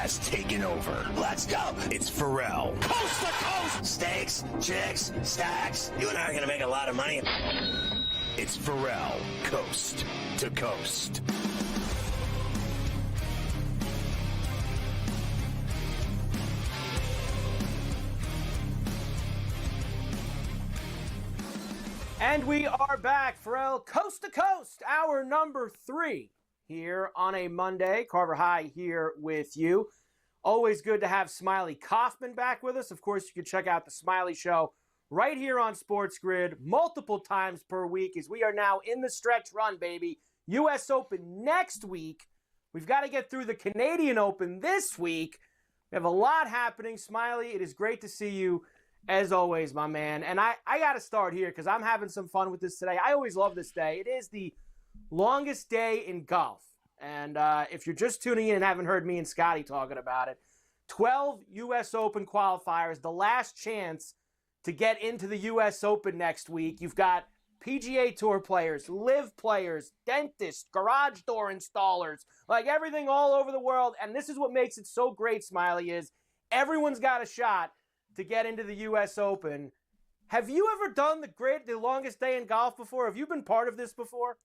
has taken over. Let's go. It's Ferrall. Coast to coast. Steaks, chicks, stacks. You and I are going to make a lot of money. It's Ferrall, coast to coast. And we are back, Ferrall, coast to coast, hour number 3 here on a Monday. Carver High here with you. Always good to have Smiley Kaufman back with us. Of course, you can check out the Smiley Show right here on SportsGrid multiple times per week as we are now in the stretch run, baby. U.S. Open next week. We've got to get through the Canadian Open this week. We have a lot happening. Smiley, it is great to see you. As always, my man. And I got to start here because I'm having some fun with this today. I always love this day. It is the longest day in golf. And if you're just tuning in and haven't heard me and Scottie talking about it, 12 U.S. Open qualifiers, the last chance to get into the U.S. Open next week. You've got PGA Tour players, live players, dentists, garage door installers, like everything all over the world. And this is what makes it so great, Smiley, is everyone's got a shot to get into the U.S. Open. Have you ever done the longest day in golf before? Have you been part of this before?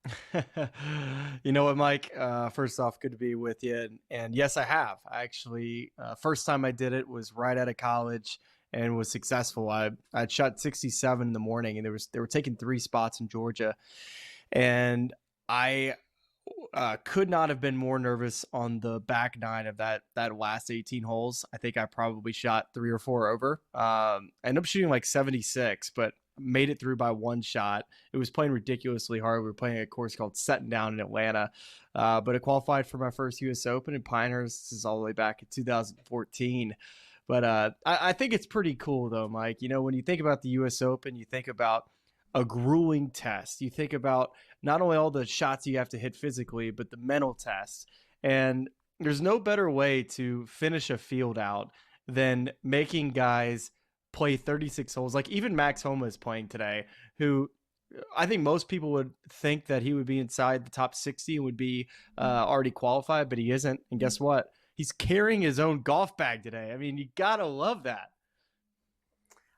You know what, Mike? First off, good to be with you. And yes, I have. I actually, first time I did it was right out of college and was successful. I'd shot 67 in the morning, and they were taking 3 spots in Georgia, and I could not have been more nervous on the back 9 of that last 18 holes. I think I probably shot 3 or 4 over. I ended up shooting like 76, but made it through by 1 shot. It was playing ridiculously hard. We were playing a course called Setting Down in Atlanta, but I qualified for my first U.S. Open in Pinehurst. This is all the way back in 2014. But I think it's pretty cool, though, Mike. You know, when you think about the U.S. Open, you think about a grueling test. You think about not only all the shots you have to hit physically, but the mental test. And there's no better way to finish a field out than making guys play 36 holes. Like even Max Homa is playing today, who I think most people would think that he would be inside the top 60 and would be already qualified, but he isn't. And guess what? He's carrying his own golf bag today. I mean, you got to love that.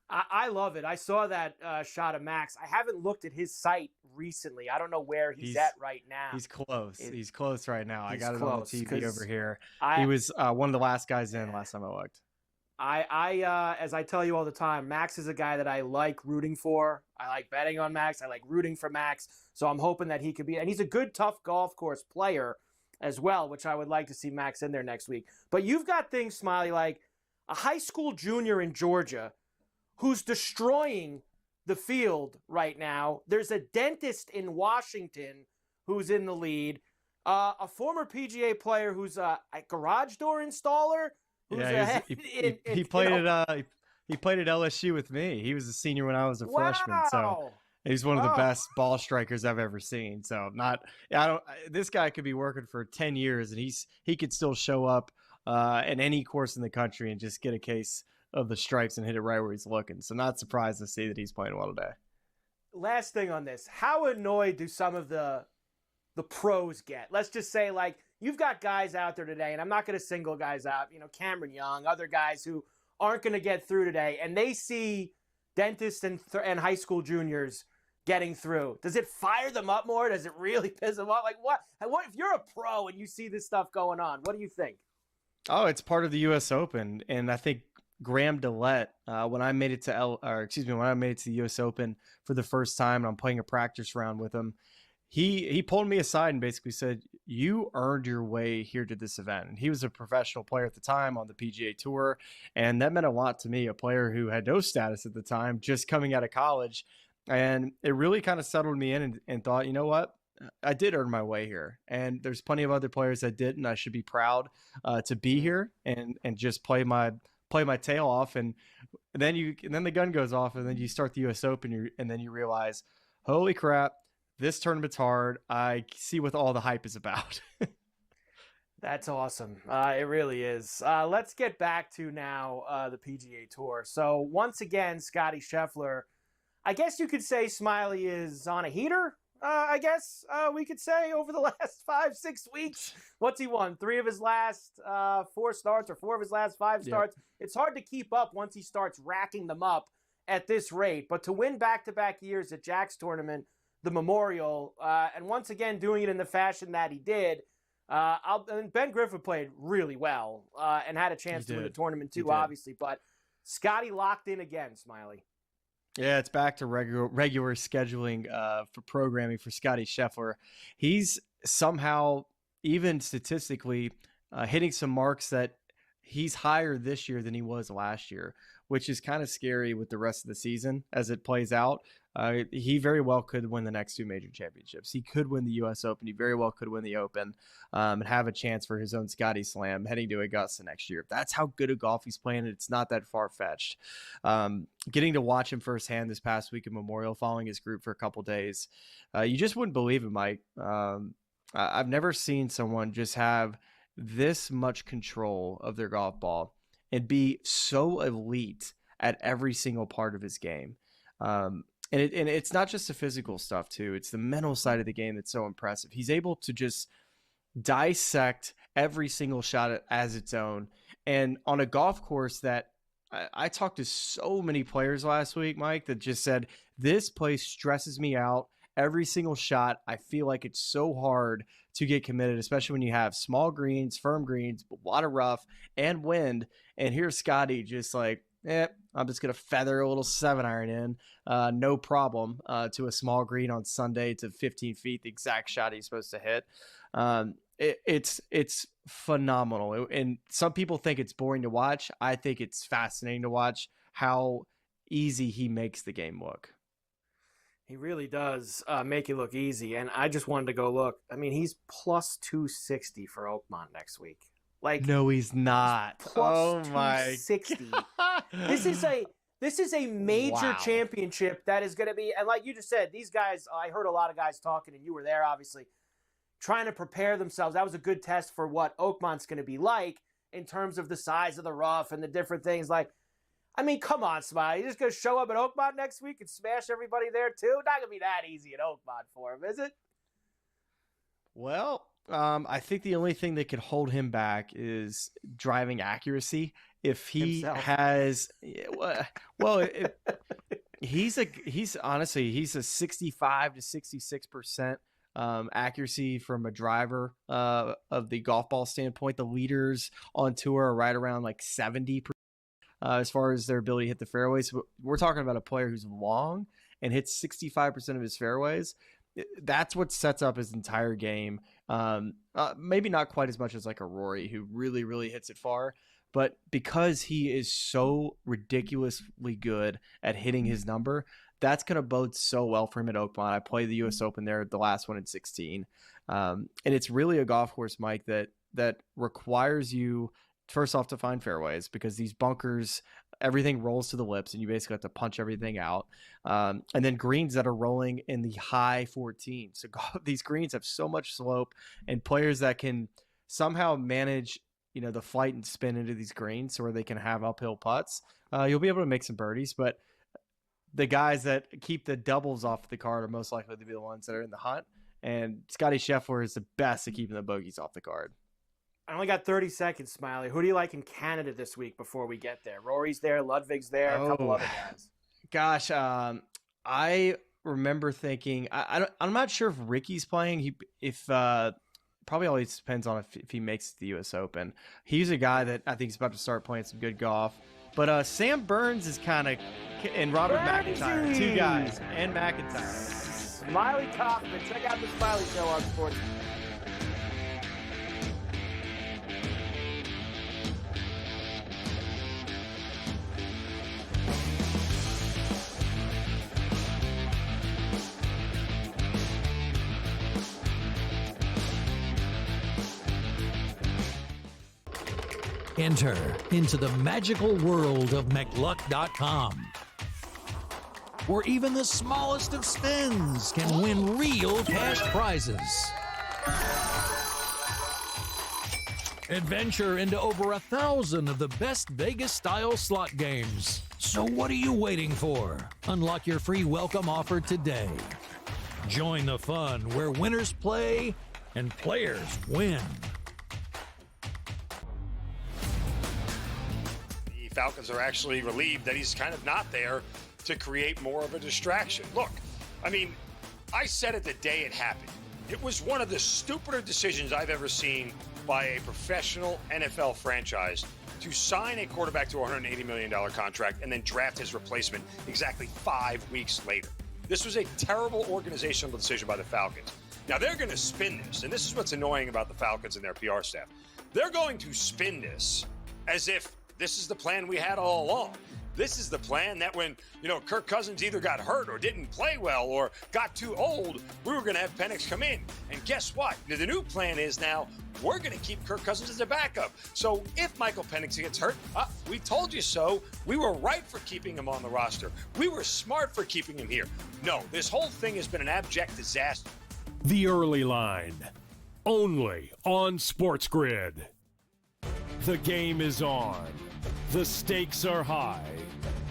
I love it. I saw that shot of Max. I haven't looked at his site recently. I don't know where he's at right now. He's close. He's close right now. I got it on the TV over here. He was one of the last guys in last time I looked. As I tell you all the time, Max is a guy that I like rooting for. I like betting on Max. I like rooting for Max. So I'm hoping that he could be, and he's a good, tough golf course player as well, which I would like to see Max in there next week. But you've got things, Smiley, like a high school junior in Georgia who's destroying the field right now. There's a dentist in Washington who's in the lead. A former PGA player who's a garage door installer. He played at LSU with me. He was a senior when I was a freshman. So he's one of the best ball strikers I've ever seen. So this guy could be working for 10 years and he could still show up in any course in the country and just get a case of the stripes and hit it right where he's looking. So not surprised to see that he's playing well today. Last thing on this, how annoyed do some of the pros get? Let's just say, like, you've got guys out there today, and I'm not going to single guys out, Cameron Young, other guys who aren't going to get through today, and they see dentists and high school juniors getting through. Does it fire them up more? Does it really piss them off? Like, what if you're a pro and you see this stuff going on? What do you think? Oh, it's part of the U.S. Open, and I think Graham Dillette, when I made it to the U.S. Open for the first time, and I'm playing a practice round with him, he pulled me aside and basically said, "You earned your way here to this event." And he was a professional player at the time on the PGA Tour, and that meant a lot to me, a player who had no status at the time, just coming out of college. And it really kind of settled me in and thought, you know what? I did earn my way here, and there's plenty of other players that didn't. I should be proud to be here and just play my tail off. And then the gun goes off, and then you start the U.S. Open, and then you realize, holy crap, this tournament's hard. I see what all the hype is about. That's awesome. It really is. Let's get back to now the PGA Tour. So once again, Scottie Scheffler, I guess you could say Smiley is on a heater. I guess we could say, over the last 5-6 weeks. What's he won? 3 of his last 4 starts, or 4 of his last 5 starts. Yep. It's hard to keep up once he starts racking them up at this rate. But to win back-to-back years at Jack's tournament, the Memorial, and once again doing it in the fashion that he did, and Ben Griffin played really well and had a chance to win the tournament too, obviously. But Scottie locked in again, Smiley. Yeah, it's back to regular scheduling for programming for Scottie Scheffler. He's somehow, even statistically, hitting some marks that he's higher this year than he was last year, which is kind of scary with the rest of the season as it plays out. He very well could win the next 2 major championships. He could win the U.S. Open. He very well could win the Open and have a chance for his own Scottie Slam heading to Augusta next year. That's how good a golf he's playing. It's not that far-fetched. Getting to watch him firsthand this past week at Memorial, following his group for a couple days, you just wouldn't believe it, Mike. I've never seen someone just have this much control of their golf ball and be so elite at every single part of his game. And it's not just the physical stuff too. It's the mental side of the game that's so impressive. He's able to just dissect every single shot as its own. And on a golf course that I talked to so many players last week, Mike, that just said, this place stresses me out. Every single shot, I feel like it's so hard to get committed, especially when you have small greens, firm greens, a lot of rough and wind. And here's Scottie just like, I'm just going to feather a little 7-iron in, no problem, to a small green on Sunday to 15 feet, the exact shot he's supposed to hit. It's phenomenal. And some people think it's boring to watch. I think it's fascinating to watch how easy he makes the game look. He really does make it look easy. And I just wanted to go look. I mean, he's plus 260 for Oakmont next week. Like, no, he's not. Plus 260. This is a major championship that is going to be, and like you just said, these guys, I heard a lot of guys talking, and you were there, obviously, trying to prepare themselves. That was a good test for what Oakmont's going to be like in terms of the size of the rough and the different things. Like, I mean, come on, Smiley. You're just going to show up at Oakmont next week and smash everybody there, too? Not going to be that easy at Oakmont for him, is it? Well, I think the only thing that could hold him back is driving accuracy. If he has, he's honestly a 65 to 66% accuracy from a driver of the golf ball standpoint. The leaders on tour are right around like 70% as far as their ability to hit the fairways. We're talking about a player who's long and hits 65% of his fairways. That's what sets up his entire game. Maybe not quite as much as like a Rory, who really, really hits it far, but because he is so ridiculously good at hitting his number, that's going to bode so well for him at Oakmont. I played the U.S. Open there, the last one in 16. And it's really a golf course, Mike, that requires you, first off, to find fairways, because these bunkers, everything rolls to the lips and you basically have to punch everything out. And then greens that are rolling in the high 14. So these greens have so much slope, and players that can somehow manage, the flight and spin into these greens so where they can have uphill putts, you'll be able to make some birdies. But the guys that keep the doubles off the card are most likely to be the ones that are in the hunt. And Scottie Scheffler is the best at keeping the bogeys off the card. I only got 30 seconds, Smiley. Who do you like in Canada this week before we get there? Rory's there, Ludwig's there, a couple other guys. Gosh, I remember thinking, I'm not sure if Ricky's playing. Probably always depends on if he makes the U.S. Open. He's a guy that I think is about to start playing some good golf. But Sam Burns is kind of, and Robert McIntyre, 2 guys, and McIntyre. Smiley Kaufman. Check out the Smiley Show on SportsGrid. Enter into the magical world of McLuck.com, where even the smallest of spins can win real cash prizes. Adventure into over 1,000 of the best Vegas-style slot games. So what are you waiting for? Unlock your free welcome offer today. Join the fun where winners play and players win. The Falcons are actually relieved that he's kind of not there to create more of a distraction. Look, I mean, I said it the day it happened. It was one of the stupider decisions I've ever seen by a professional NFL franchise to sign a quarterback to a $180 million contract and then draft his replacement exactly 5 weeks later. This was a terrible organizational decision by the Falcons. Now, they're going to spin this, and this is what's annoying about the Falcons and their PR staff. They're going to spin this as if this is the plan we had all along. This is the plan that when, Kirk Cousins either got hurt or didn't play well or got too old, we were going to have Penix come in. And guess what? The new plan is now we're going to keep Kirk Cousins as a backup. So if Michael Penix gets hurt, we told you so. We were right for keeping him on the roster. We were smart for keeping him here. No, this whole thing has been an abject disaster. The Early Line, only on SportsGrid. The game is on. The stakes are high,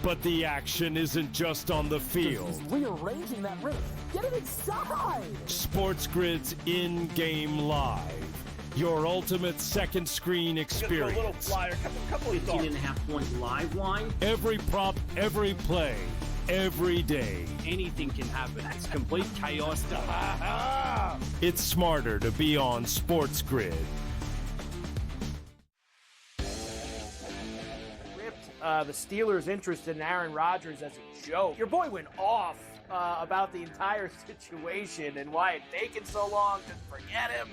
but the action isn't just on the field. He's rearranging that ring. Get it inside! SportsGrid's in-game live. Your ultimate second screen experience. A little flyer, couple of 15.5-point live line. Every prop, every play, every day. Anything can happen. It's complete chaos. It's smarter to be on SportsGrid. The Steelers' interest in Aaron Rodgers as a joke. Your boy went off about the entire situation and why it taken so long to forget him.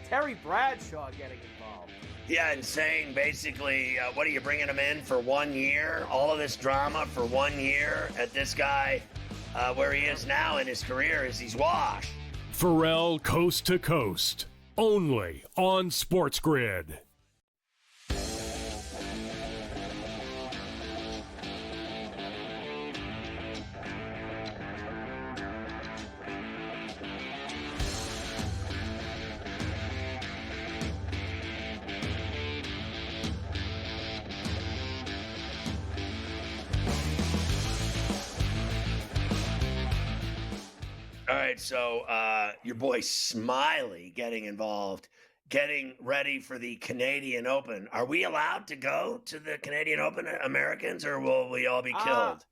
Terry Bradshaw getting involved. Yeah, and saying basically, what are you bringing him in for 1 year? All of this drama for 1 year at this guy, where he is now in his career is he's washed. Ferrall coast to coast, only on SportsGrid. All right, so your boy Smiley getting involved, getting ready for the Canadian Open. Are we allowed to go to the Canadian Open, Americans, or will we all be killed?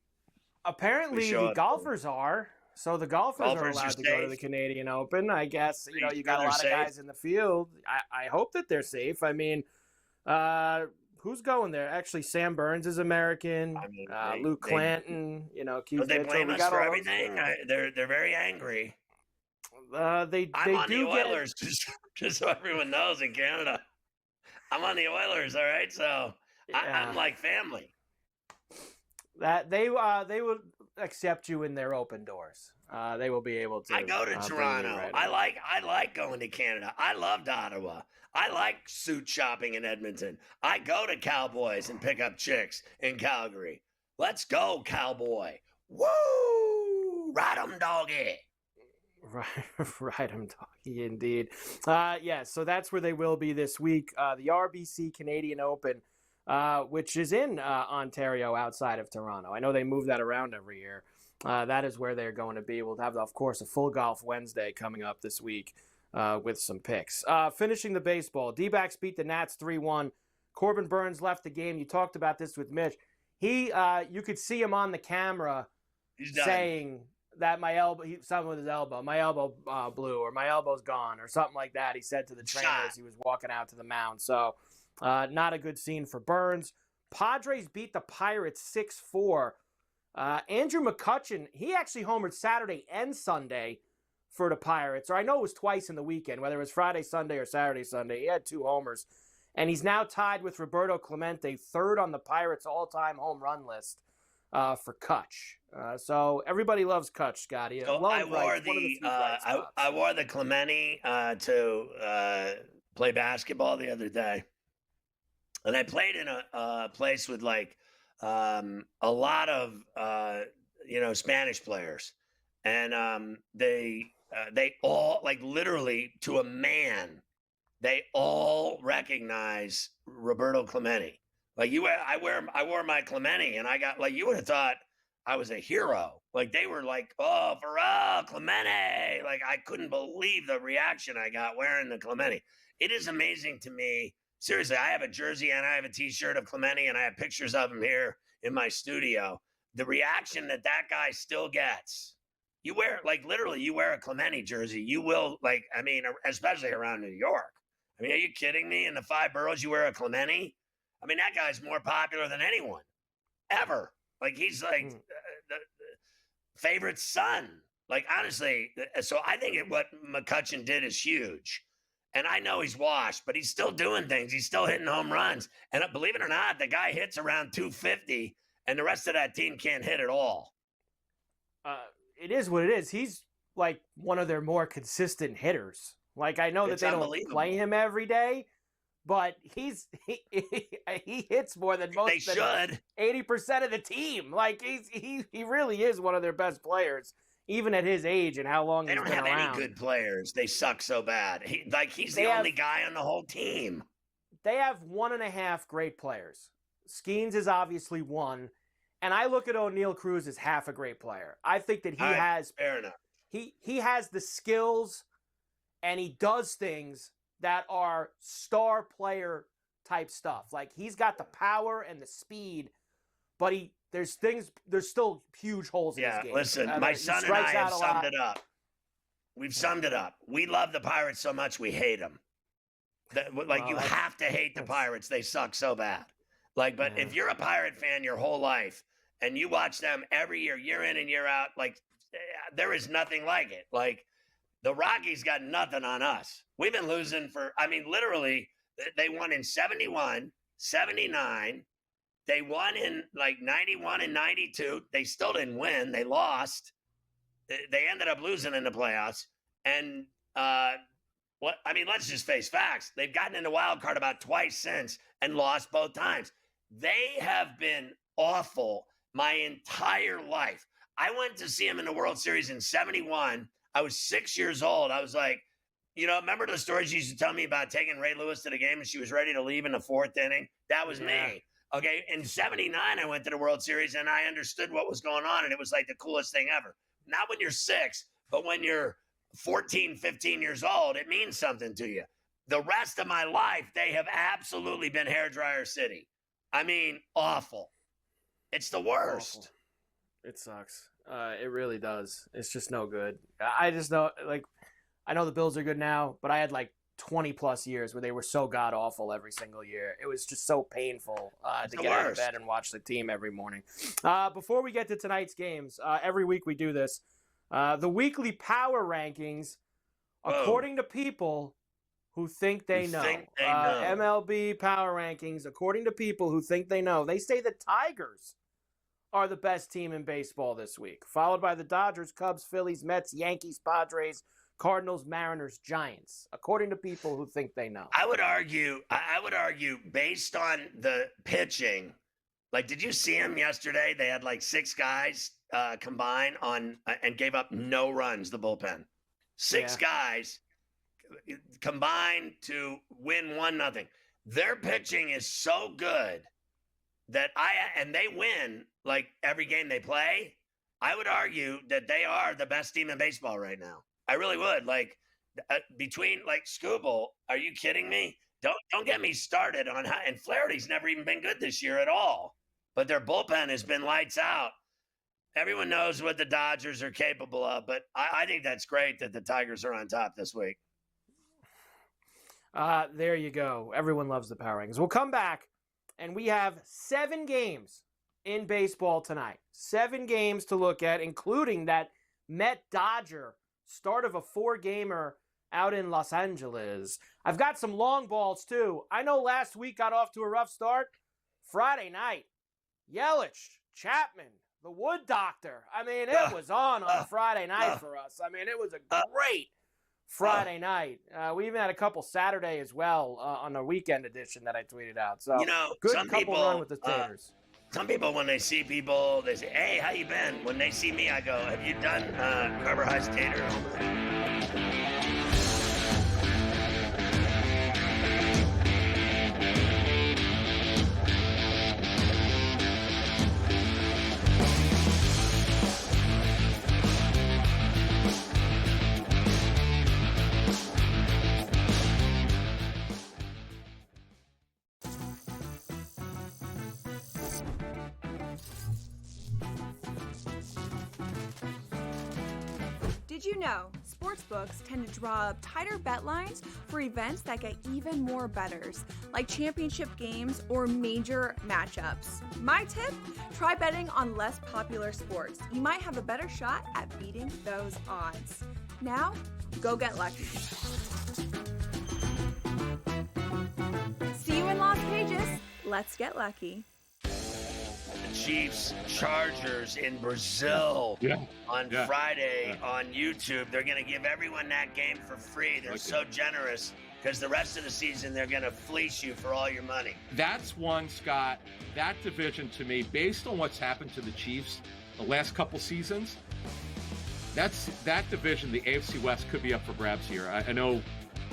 Apparently, the golfers are. So the golfers are allowed to go to the Canadian Open. I guess, you got a lot of guys in the field. I hope that they're safe. I mean, who's going there? Actually, Sam Burns is American. I mean, Luke Clanton, Keith But they Mitchell. blame us for everything. They're very angry. They I'm on do the Oilers, just so everyone knows in Canada. I'm on the Oilers, all right? So I'm like family. That they will accept you in their open doors. They will be able to. I go to Toronto. Right I like going to Canada. I loved Ottawa. I like suit shopping in Edmonton. I go to Cowboys and pick up chicks in Calgary. Let's go, Cowboy. Woo! Ride 'em, doggy. Ride 'em, doggy, indeed. So that's where they will be this week. The RBC Canadian Open, which is in Ontario outside of Toronto. I know they move that around every year. That is where they're going to be. We'll have, of course, a full golf Wednesday coming up this week. With some picks. Finishing the baseball, D-backs beat the Nats 3-1. Corbin Burns left the game. You talked about this with Mitch. You could see him on the camera saying that something with his elbow, my elbow blew, or my elbow's gone, or something like that. He said to the trainer as he was walking out to the mound. So not a good scene for Burns. Padres beat the Pirates 6-4. Andrew McCutchen, he actually homered Saturday and Sunday for the Pirates, or I know it was twice in the weekend, whether it was Friday, Sunday, or Saturday, Sunday. He had 2 homers. And he's now tied with Roberto Clemente, third on the Pirates' all-time home run list for Kutch. So everybody loves Kutch, Scotty. So I wore the Clemente to play basketball the other day. And I played in a place with a lot of Spanish players. And they all, literally to a man, they all recognize Roberto Clemente. I wore my Clemente, and I got, you would have thought I was a hero. Like, they were like, oh, Ferrall, Clemente. Like, I couldn't believe the reaction I got wearing the Clemente. It is amazing to me. Seriously, I have a jersey and I have a T-shirt of Clemente, and I have pictures of him here in my studio. The reaction that guy still gets. You wear, like, literally, you wear a Clemente jersey, you will, like, I mean, especially around New York. I mean, are you kidding me? In the 5 boroughs, you wear a Clemente? I mean, that guy's more popular than anyone ever. Like, he's like the favorite son. Like, honestly, so I think what McCutchen did is huge. And I know he's washed, but he's still doing things. He's still hitting home runs. And believe it or not, the guy hits around 250, and the rest of that team can't hit at all. It is what it is. He's like one of their more consistent hitters. Like, I know that they don't play him every day, but he hits more than most. They should. 80% of the team. Like, he really is one of their best players, even at his age and how long he's been around. They don't have any good players. They suck so bad. He's the only guy on the whole team. They have 1.5 great players. Skeens is obviously one, and I look at O'Neal Cruz as half a great player. I think that he has fair enough. He has the skills, and he does things that are star player type stuff. Like, he's got the power and the speed, but there's still huge holes in his game. Listen, my son and I have summed it up. We've summed it up. We love the Pirates so much we hate them. You have to hate the Pirates. They suck so bad. Like, but if you're a Pirate fan your whole life and you watch them every year in and year out, like, there is nothing like it. Like, the Rockies got nothing on us. We've been losing literally, they won in 71, 79. They won in like 91 and 92. They still didn't win. They lost. They ended up losing in the playoffs. And let's just face facts. They've gotten in the wild card about twice since and lost both times. They have been awful my entire life. I went to see them in the World Series in 71. I was 6 years old. I was like, remember the stories you used to tell me about taking Ray Lewis to the game and she was ready to leave in the 4th inning? That was me. Okay, in 79, I went to the World Series and I understood what was going on, and it was like the coolest thing ever. Not when you're 6, but when you're 14, 15 years old, it means something to you. The rest of my life, they have absolutely been hairdryer city. I mean, awful. It's the worst. Awful. It sucks. It really does. It's just no good. I just know, I know the Bills are good now, but I had 20+ years where they were so god awful every single year. It was just so painful to get out of bed and watch the team every morning. Before we get to tonight's games, every week we do this. The weekly power rankings, according to people who think they know. MLB power rankings, according to people who think they know. They say the Tigers are the best team in baseball this week, followed by the Dodgers, Cubs, Phillies, Mets, Yankees, Padres, Cardinals, Mariners, Giants, according to people who think they know. I would argue based on the pitching, did you see them yesterday? They had 6 guys combined on and gave up no runs, the bullpen. 6 guys combined to win 1-0. Their pitching is so good that they win every game they play. I would argue that they are the best team in baseball right now. I really would. Between Skubal, are you kidding me? Don't get me started on how, and Flaherty's never even been good this year at all. But their bullpen has been lights out. Everyone knows what the Dodgers are capable of, but I think that's great that the Tigers are on top this week. There you go. Everyone loves the power rankings. We'll come back, and we have 7 games in baseball tonight. 7 games to look at, including that Met-Dodger start of a 4-gamer out in Los Angeles. I've got some long balls, too. I know last week got off to a rough start. Friday night, Yelich, Chapman, the Wood Doctor. I mean, it was on Friday night for us. I mean, it was a great Friday night. We even had a couple Saturday as well on the weekend edition that I tweeted out. So, good couple run with the Taters. Some people, when they see people, they say, hey, how you been? When they see me, I go, have you done Carver High's Tater? Did you know sportsbooks tend to draw up tighter bet lines for events that get even more bettors, like championship games or major matchups? My tip? Try betting on less popular sports. You might have a better shot at beating those odds. Now, go get lucky. See you in Las Vegas. Let's get lucky. Chiefs Chargers in Brazil on Friday on YouTube. They're going to give everyone that game for free. They're so generous because the rest of the season they're going to fleece you for all your money. That's one, Scott. That division to me, based on what's happened to the Chiefs the last couple seasons, that division, the AFC West, could be up for grabs here. I know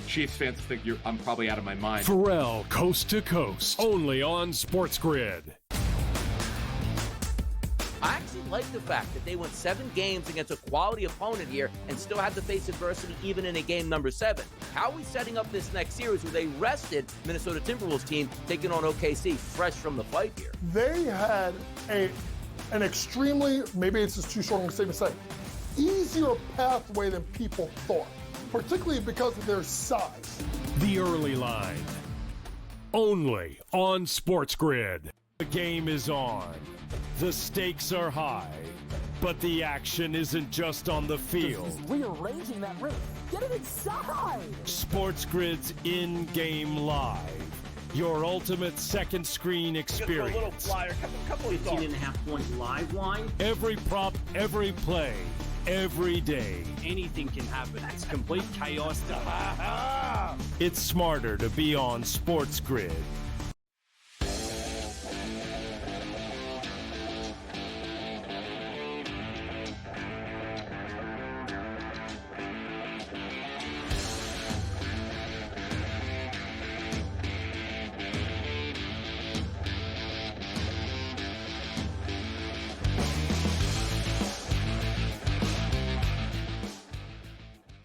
Chiefs fans think I'm probably out of my mind. Ferrall, coast to coast, only on SportsGrid. I actually like the fact that they went 7 games against a quality opponent here and still had to face adversity even in a game number 7. How are we setting up this next series where they rested Minnesota Timberwolves team taking on OKC fresh from the fight here? They had an extremely, maybe it's just too strong a statement to say, easier pathway than people thought, particularly because of their size. The early line, only on SportsGrid. The game is on. The stakes are high, but the action isn't just on the field. He's rearranging that roof. Get it inside! SportsGrid's in-game live. Your ultimate second screen experience. A little flyer, couple 18.5 point live line. Every prop, every play, every day. Anything can happen. It's complete chaos. It's smarter to be on SportsGrid.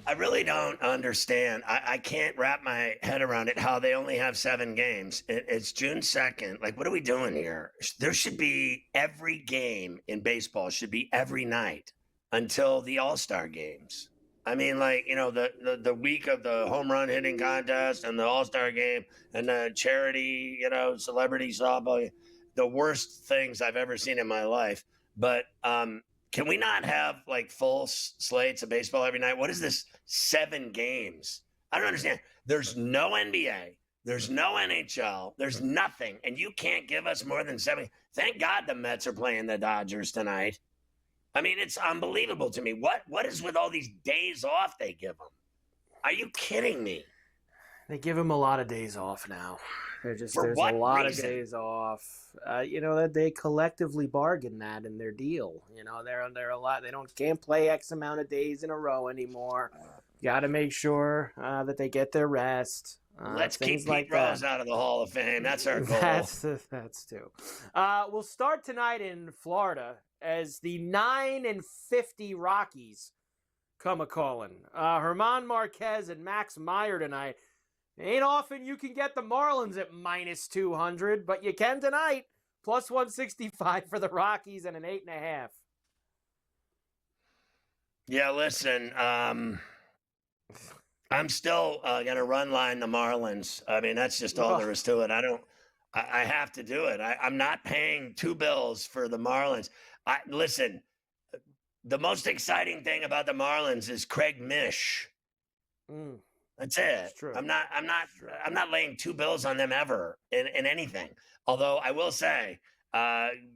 I really don't understand. I can't wrap my head around it, how they only have 7 games. It's June 2nd. Like, what are we doing here? There should be every game in baseball should be every night until the All-Star games. I mean, like, you know, the week of the home run hitting contest and the All-Star game and the charity, you know, celebrity softball, the worst things I've ever seen in my life. But can we not have like full slates of baseball every night? What is this 7 games? I don't understand. There's no NBA. There's no NHL. There's nothing. And you can't give us more than 7. Thank God the Mets are playing the Dodgers tonight. I mean, it's unbelievable to me. What is with all these days off they give them? Are you kidding me? They give him a lot of days off now. There's a lot of days off. You know that they collectively bargain that in their deal. You know, they're a lot. They can't play X amount of days in a row anymore. Got to make sure that they get their rest. Let's keep Pete Rose out of the Hall of Fame. That's our goal. That's too. We'll start tonight in Florida as the 9-50 Rockies come a-calling. German Marquez and Max Meyer tonight. Ain't often you can get the Marlins at -200, but you can tonight. +165 for the Rockies and an 8.5. Yeah, listen, I'm still going to run line the Marlins. I mean, that's just all there is to it. I have to do it. I'm not paying $2 for the Marlins. Listen, the most exciting thing about the Marlins is Craig Mish. That's it. I'm not laying $2 on them ever in anything. Although I will say,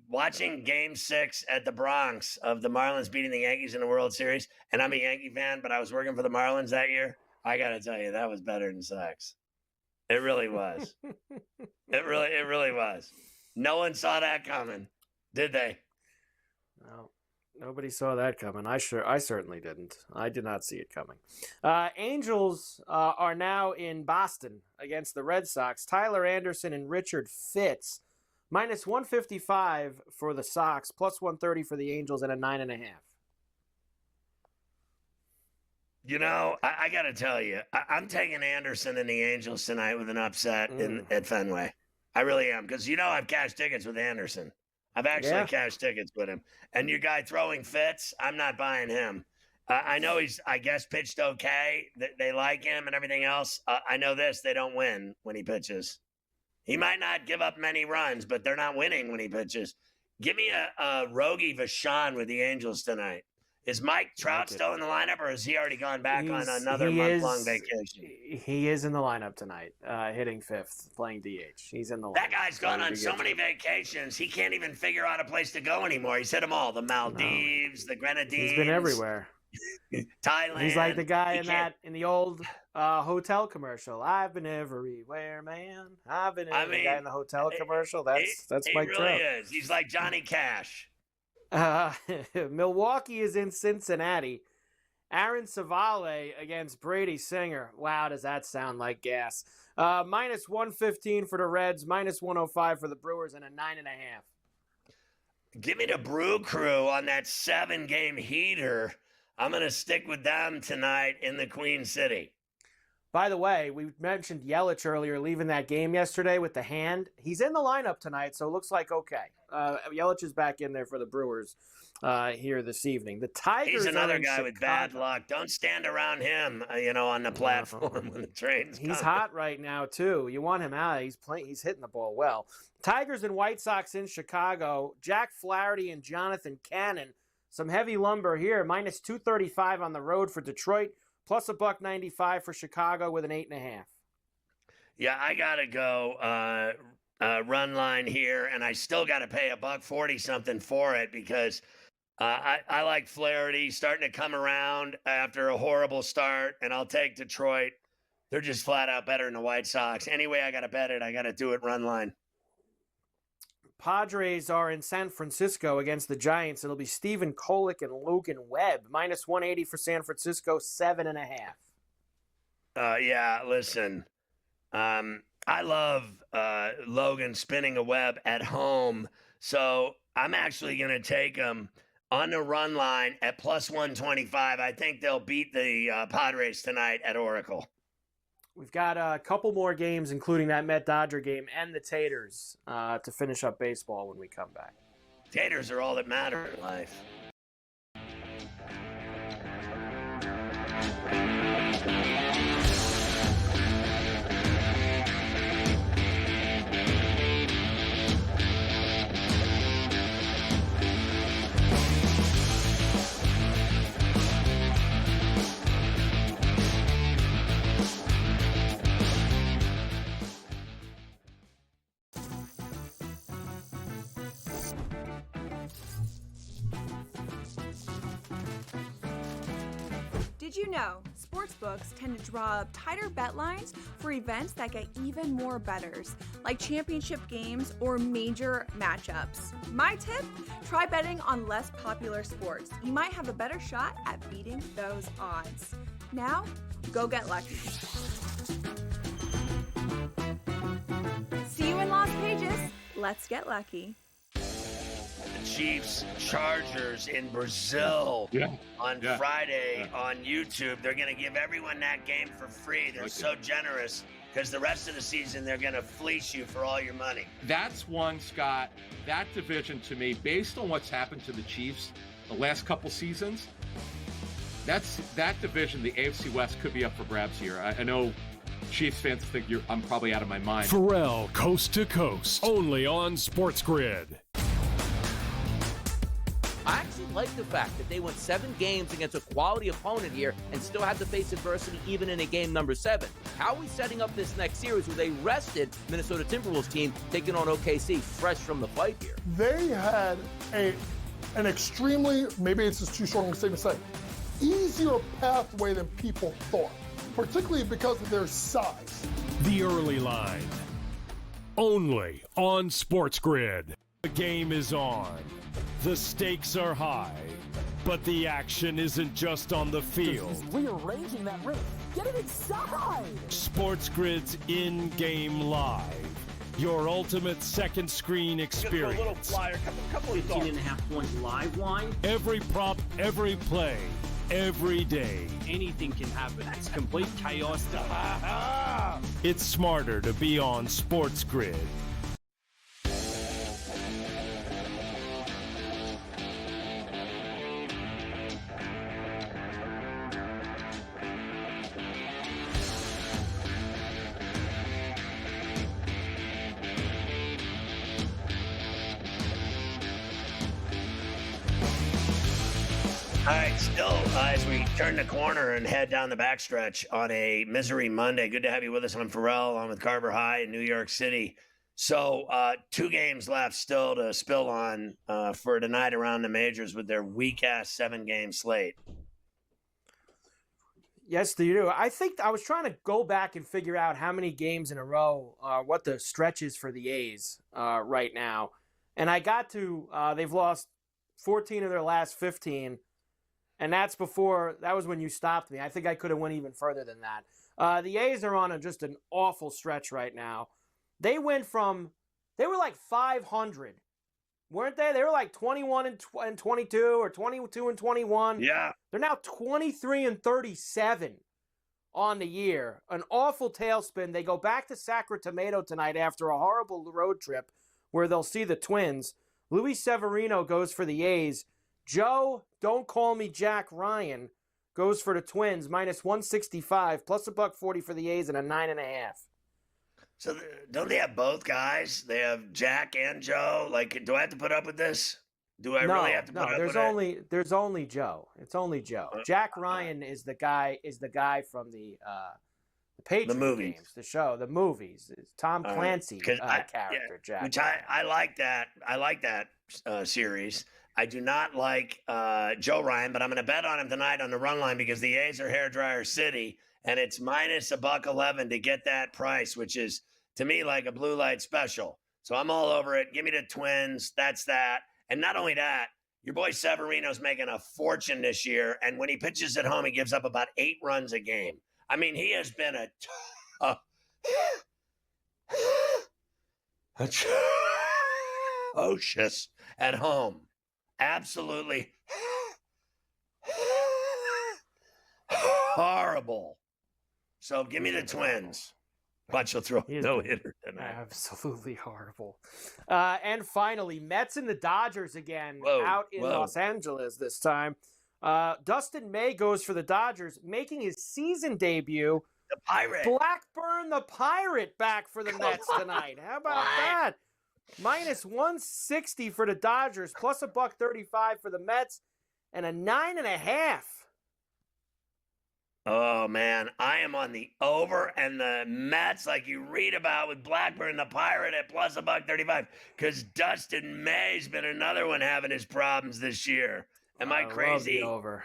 watching Game 6 at the Bronx of the Marlins beating the Yankees in the World Series, and I'm a Yankee fan, but I was working for the Marlins that year. I got to tell you, that was better than sex. It really was. It really was. No one saw that coming, did they? No. Nobody saw that coming. I certainly didn't. I did not see it coming. Angels are now in Boston against the Red Sox. Tyler Anderson and Richard Fitz. -155 for the Sox, +130 for the Angels, and a 9.5. You know, I got to tell you, I'm taking Anderson and the Angels tonight with an upset at Fenway. I really am, because, you know, I've cashed tickets with Anderson. I've actually cashed tickets with him. And your guy throwing Fitz, I'm not buying him. I know he's, I guess, pitched okay. They like him and everything else. I know this, they don't win when he pitches. He might not give up many runs, but they're not winning when he pitches. Give me a Rogie Vachon with the Angels tonight. Is Mike Trout still in the lineup, or has he already gone back on another month-long vacation? He is in the lineup tonight, hitting fifth, playing DH. He's in the lineup. That guy's gone on so many vacations, he can't even figure out a place to go anymore. He's hit them all. The Maldives, the Grenadines. He's been everywhere. Thailand. He's like the guy in the old hotel commercial. I've been everywhere, man. I've been the guy in the hotel commercial. That's Mike Trout. He really is. He's like Johnny Cash. Milwaukee is in Cincinnati. Aaron Savale against Brady Singer. Wow, does that sound like gas? Minus 115 for the Reds, minus 105 for the Brewers, and a 9.5. Give me the Brew Crew on that 7-game heater. I'm going to stick with them tonight in the Queen City. By the way, we mentioned Yelich earlier leaving that game yesterday with the hand. He's in the lineup tonight, so it looks like okay. Yelich is back in there for the Brewers here this evening. The Tigers. He's another guy Chicago. with bad luck. Don't stand around him, on the platform when the train's coming. He's hot right now too. You want him out. He's playing. He's hitting the ball well. Tigers and White Sox in Chicago. Jack Flaherty and Jonathan Cannon. Some heavy lumber here. Minus 235 on the road for Detroit. Plus $1.95 for Chicago with an 8.5. Yeah, I gotta go run line here, and I still got to pay $1.40 something for it because I like Flaherty starting to come around after a horrible start, and I'll take Detroit. They're just flat out better than the White Sox. Anyway, I got to bet it. I got to do it run line. Padres are in San Francisco against the Giants. It'll be Stephen Kolek and Logan Webb. Minus 180 for San Francisco, 7.5. Yeah, listen. I love Logan spinning a web at home. So I'm actually going to take him on the run line at plus 125. I think they'll beat the Padres tonight at Oracle. We've got a couple more games, including that Met-Dodger game and the Taters to finish up baseball when we come back. Taters are all that matter in life. Did you know sportsbooks tend to draw up tighter bet lines for events that get even more bettors, like championship games or major matchups? My tip, try betting on less popular sports. You might have a better shot at beating those odds. Now, go get lucky. See you in Las Vegas. Let's get lucky. Chiefs Chargers in Brazil on Friday on YouTube. They're going to give everyone that game for free. They're so generous because the rest of the season they're going to fleece you for all your money. That's one, Scott. That division to me, based on what's happened to the Chiefs the last couple seasons, that division, the AFC West, could be up for grabs here. I know Chiefs fans think I'm probably out of my mind. Ferrall, Coast to Coast, only on SportsGrid. I actually like the fact that they went 7 games against a quality opponent here and still had to face adversity even in a game number 7. How are we setting up this next series with a rested Minnesota Timberwolves team taking on OKC fresh from the fight here? They had an extremely, maybe it's just too strong a statement to say, easier pathway than people thought, particularly because of their size. The early line, only on SportsGrid. The game is on. The stakes are high, but the action isn't just on the field. He's rearranging that roof. Get it inside! SportsGrid's in-game live. Your ultimate second screen experience. A little flyer, couple 18.5-point live line. Every prop, every play, every day. Anything can happen. It's complete chaos. It's smarter to be on SportsGrid. All right, still, as we turn the corner and head down the backstretch on a Misery Monday, good to have you with us. I'm Ferrall, along with Carver High in New York City. So 2 games left still to spill on for tonight around the majors with their weak-ass 7-game slate. Yes, they do. I think I was trying to go back and figure out how many games in a row, what the stretch is for the A's right now. And I got to, they've lost 14 of their last 15. And that was when you stopped me. I think I could have went even further than that. The A's are on just an awful stretch right now. They were like 500, weren't they? They were like 21 and 22 or 22 and 21. Yeah. They're now 23 and 37 on the year. An awful tailspin. They go back to Sacramento tonight after a horrible road trip where they'll see the Twins. Luis Severino goes for the A's. Joe, don't call me Jack Ryan, goes for the Twins, minus 165, plus $1.40 for the A's and a 9.5. So don't they have both guys? They have Jack and Joe. Like, do I have to put up with this? Do I really have to put up with it? There's only Joe. It's only Joe. Jack Ryan is the guy from the Patriot games, the show, the movies. It's Tom Clancy character, Jack. Which I like that. I like that series. I do not like Joe Ryan, but I'm going to bet on him tonight on the run line because the A's are hairdryer city, and it's minus $1.11 to get that price, which is to me like a blue light special. So I'm all over it. Give me the Twins. That's that. And not only that, your boy Severino's making a fortune this year, and when he pitches at home, he gives up about 8 runs a game. I mean, he has been atrocious at home. Absolutely horrible. So give me the Twins. Watch, he'll throw a no-hitter tonight. Absolutely horrible. And finally, Mets and the Dodgers again out in Los Angeles this time. Dustin May goes for the Dodgers, making his season debut. The Pirate. Blackburn the Pirate back for the Mets tonight. How about that? Minus 160 for the Dodgers, plus $1.35 for the Mets, and a 9.5. Oh, man, I am on the over and the Mets like you read about with Blackburn the Pirate at plus $1.35 because Dustin May's been another one having his problems this year. Am I crazy? Love the over.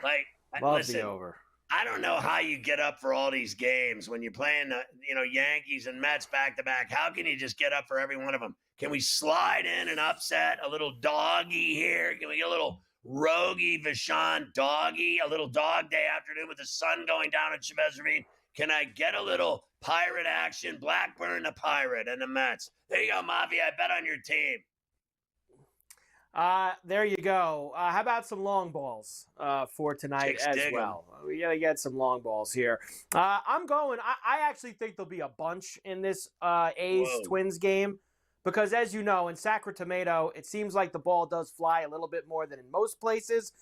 Listen, the over. I don't know how you get up for all these games when you're playing Yankees and Mets back to back. How can you just get up for every one of them? Can we slide in and upset a little doggy here? Can we get a little Rogie Vachon doggy, a little dog day afternoon with the sun going down at Chavez Ravine? Can I get a little Pirate action? Blackburn the Pirate and the Mets. There you go, Mafia. I bet on your team. There you go. How about some long balls for tonight as well? We got to get some long balls here. I'm going. I actually think there'll be a bunch in this A's-Twins game because, as you know, in Sacramento, it seems like the ball does fly a little bit more than in most places.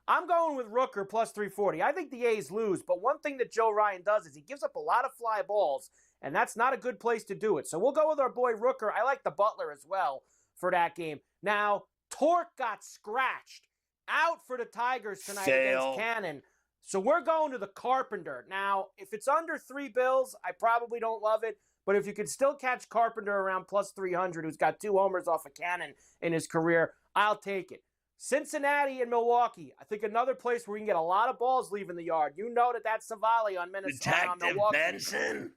I'm going with Rooker plus 340. I think the A's lose, but one thing that Joe Ryan does is he gives up a lot of fly balls, and that's not a good place to do it. So we'll go with our boy Rooker. I like the Butler as well for that game. Now, Torque got scratched out for the Tigers tonight against Cannon. So we're going to the Carpenter. Now, if it's under $3, I probably don't love it. But if you could still catch Carpenter around plus 300, who's got 2 homers off of Cannon in his career, I'll take it. Cincinnati and Milwaukee. I think another place where we can get a lot of balls leaving the yard. You know that's Savali on Minnesota. Detective Benson.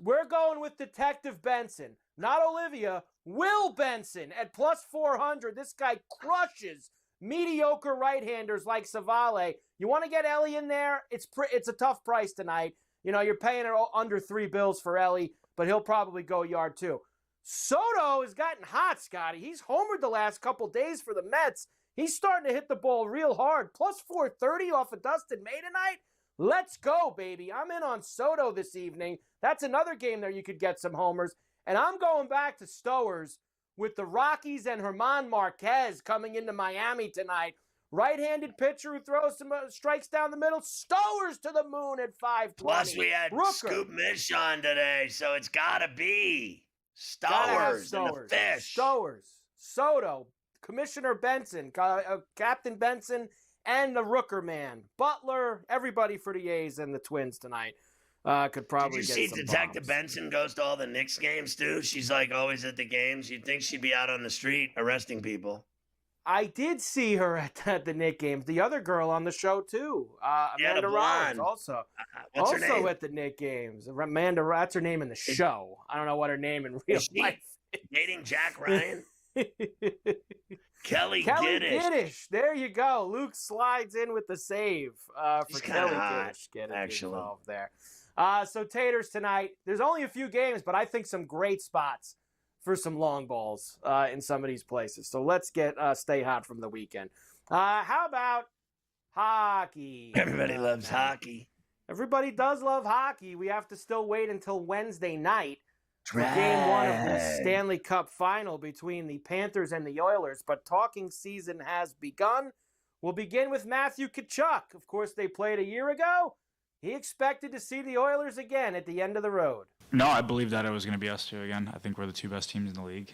We're going with Detective Benson. Not Olivia, Will Benson at plus 400. This guy crushes mediocre right-handers like Savale. You want to get Ellie in there? It's a tough price tonight. You know, you're paying under $3 for Ellie, but he'll probably go yard too. Soto has gotten hot, Scottie. He's homered the last couple days for the Mets. He's starting to hit the ball real hard. Plus 430 off of Dustin May tonight. Let's go, baby. I'm in on Soto this evening. That's another game there you could get some homers. And I'm going back to Stowers with the Rockies and German Marquez coming into Miami tonight. Right-handed pitcher who throws some strikes down the middle. Stowers to the moon at 520. Plus, we had Scoop Mish on today, so it's got to be Stowers and the fish. Stowers, Soto, Commissioner Benson, Captain Benson, and the Rooker man. Butler, everybody for the A's and the Twins tonight could probably get some Did you see Detective bombs. Benson goes to all the Knicks games, too? She's, like, always at the games. You'd think she'd be out on the street arresting people. I did see her at the Knicks games. The other girl on the show, too. Amanda Rollins, also. What's her name? At the Knicks games. Amanda, that's her name in the show. I don't know what her name in real life is. Dating Jack Ryan? Kelly Giddish. There you go. Luke slides in with the save for Kelly Giddish. Get involved there. So Taters tonight. There's only a few games, but I think some great spots for some long balls in some of these places. So let's get stay hot from the weekend. How about hockey? Everybody loves hockey. Everybody does love hockey. We have to still wait until Wednesday night for Game 1 of the Stanley Cup Final between the Panthers and the Oilers. But talking season has begun. We'll begin with Matthew Tkachuk. Of course, they played a year ago. He expected to see the Oilers again at the end of the road. No, I believe that it was going to be us two again. I think we're the two best teams in the league.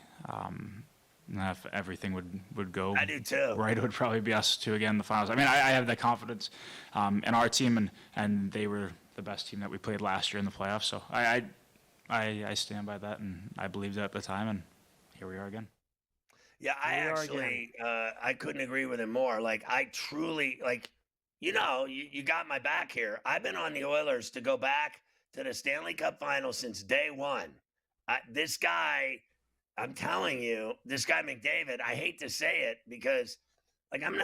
If everything would go I do too. right, it would probably be us two again in the finals. I mean, I have that confidence in our team, and they were the best team that we played last year in the playoffs. So I stand by that, and I believed it at the time, and here we are again. Yeah, I couldn't agree with him more. Like, I truly, like, you got my back here. I've been on the Oilers to go back to the Stanley Cup Final since day one. This guy, I'm telling you, this guy McDavid, I hate to say it because, like, I'm